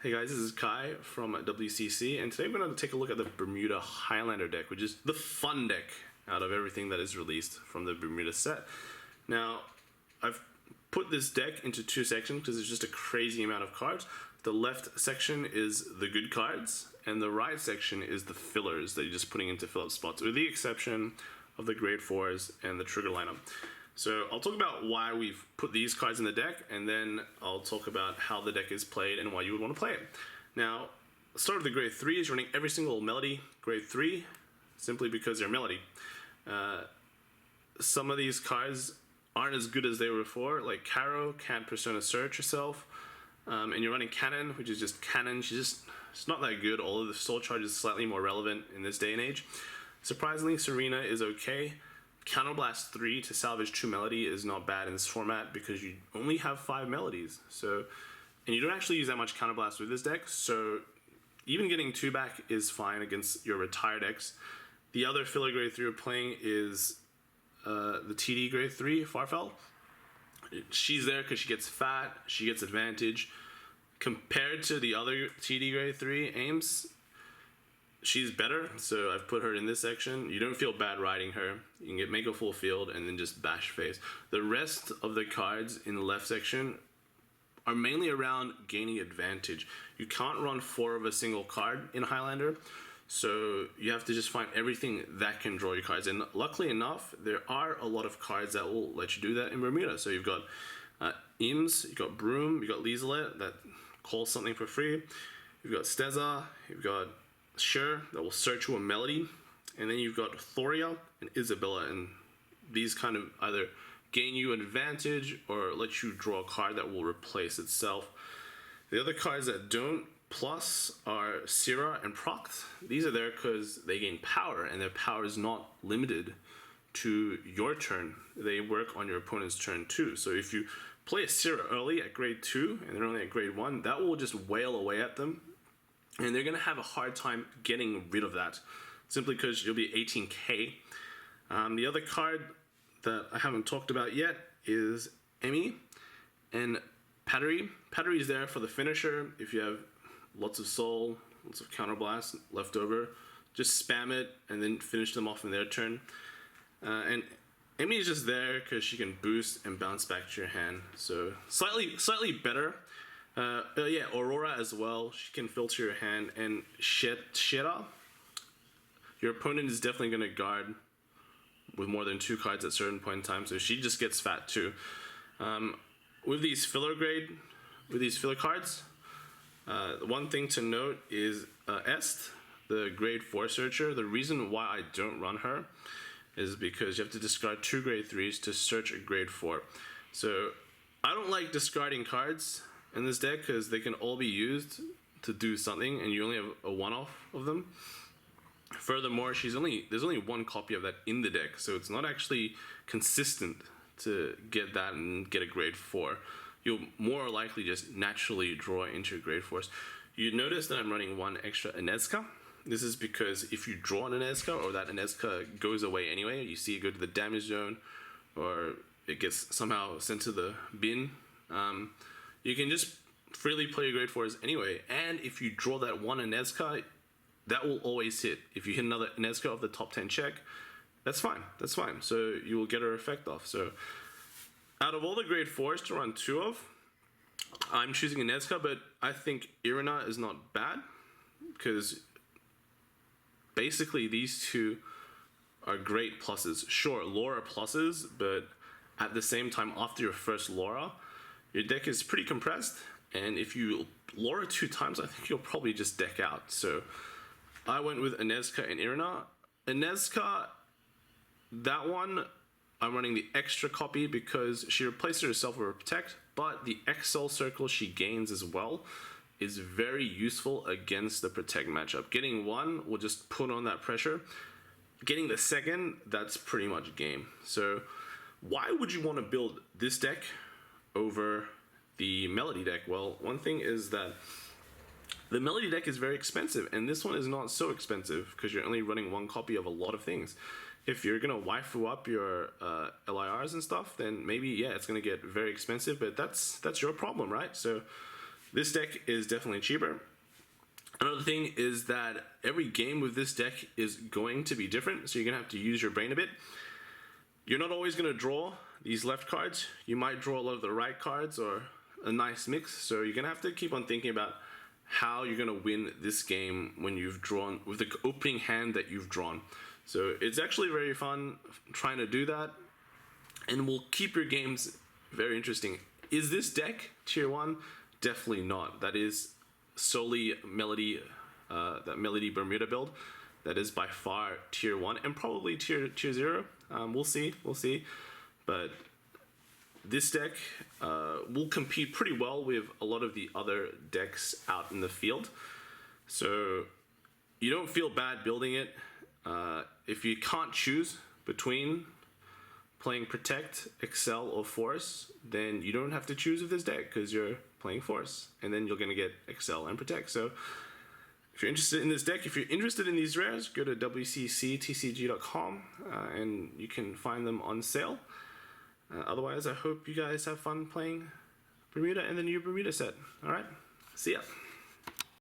Hey guys, this is Kai from WCC, and today we're going to take a look at the Bermuda Highlander deck, which is the fun deck out of everything that is released from the Bermuda set. Now, I've put this deck into two sections because there's just a crazy amount of cards. The left section is the good cards, and the right section is the fillers that you're just putting into fill-up spots, with the exception of the grade 4s and the trigger lineup. So I'll talk about why we've put these cards in the deck, and then I'll talk about how the deck is played and why you would want to play it. Now, let's start with the grade 3s. Running every single melody grade 3, simply because they're melody. Some of these cards aren't as good as they were before, like Caro can't Persona Search herself, and you're running Cannon, which is just Cannon. It's not that good, although the Soul Charge is slightly more relevant in this day and age. Surprisingly, Serena is okay. Counterblast 3 to salvage 2 melody is not bad in this format because you only have 5 melodies. So, and you don't actually use that much Counterblast with this deck, so even getting 2 back is fine against your retired decks. The other filler grade 3 we're playing is the TD grade 3, Farfel. She's there because she gets fat, she gets advantage. Compared to the other TD grade 3 aims, she's better, so I've put her in this section. You don't feel bad riding her. You can make a full field and then just bash face. The rest of the cards in the left section are mainly around gaining advantage. You can't run 4 of a single card in Highlander, so you have to just find everything that can draw your cards. And luckily enough, there are a lot of cards that will let you do that in Bermuda. So you've got Eames, you've got Broom, you've got Lieselet that calls something for free. You've got Steza, you've got Sure, that will search you a melody, and then you've got Thoria and Isabella, and these kind of either gain you an advantage or let you draw a card that will replace itself. The other cards that don't plus are Syrah and Proct. These are there because they gain power, and their power is not limited to your turn. They work on your opponent's turn too. So if you play a Syrah early at grade 2 and they're only at grade 1, that will just wail away at them. And they're going to have a hard time getting rid of that, simply because you'll be 18k. The other card that I haven't talked about yet is Emmy and Pattery. Pattery is there for the finisher. If you have lots of soul, lots of counterblast left over, just spam it and then finish them off in their turn. And Emmy is just there because she can boost and bounce back to your hand. So slightly better. Yeah, Aurora as well. She can filter your hand. And Shera, your opponent is definitely going to guard with more than 2 cards at a certain point in time, so she just gets fat too. With these filler cards, one thing to note is Est, the grade 4 searcher. The reason why I don't run her is because you have to discard 2 grade 3s to search a grade 4. So I don't like discarding cards in this deck because they can all be used to do something, and you only have a one-off of them. Furthermore, there's only 1 copy of that in the deck, so it's not actually consistent to get that and get a grade 4. You'll more likely just naturally draw into your grade 4s. You notice that I'm running 1 extra Inezca. This is because if you draw an Inezca, or that Inezca goes away anyway, you see it go to the damage zone, or it gets somehow sent to the bin, you can just freely play your grade 4s anyway. And if you draw that 1 Inezca, that will always hit. If you hit another Inezca of the top 10 check, that's fine. That's fine. So you will get her effect off. So out of all the grade 4s to run 2 of, I'm choosing Inezca, but I think Irina is not bad because basically these 2 are great pluses. Sure, Laura pluses, but at the same time, after your first Laura, your deck is pretty compressed, and if you Laura 2 times, I think you'll probably just deck out. So I went with Inezca and Irina. Inezca, that one, I'm running the extra copy because she replaces herself with her Protect, but the X-Soul Circle she gains as well is very useful against the Protect matchup. Getting 1 will just put on that pressure. Getting the second, that's pretty much game. So why would you want to build this deck over the Melody deck? Well, one thing is that the Melody deck is very expensive, and this one is not so expensive because you're only running 1 copy of a lot of things. If you're gonna waifu up your LIRs and stuff, then maybe, yeah, it's gonna get very expensive, but that's your problem, right? So This deck is definitely cheaper. Another thing is that every game with this deck is going to be different, so you're going to have to use your brain a bit. You're not always going to draw these left cards. You might draw a lot of the right cards or a nice mix, so you're going to have to keep on thinking about how you're going to win this game when you've drawn, with the opening hand that you've drawn. So it's actually very fun trying to do that, and will keep your games very interesting. Is this deck tier 1? Definitely not. That is solely Melody, that Melody Bermuda build. That is by far tier 1 and probably tier 0. We'll see. But this deck will compete pretty well with a lot of the other decks out in the field. So you don't feel bad building it. If you can't choose between playing Protect, Excel, or Force, then you don't have to choose with this deck because you're playing Force, and then you're going to get Excel and Protect. So if you're interested in this deck, if you're interested in these rares, go to wcctcg.com and you can find them on sale. Otherwise, I hope you guys have fun playing Bermuda and the new Bermuda set. All right, see ya.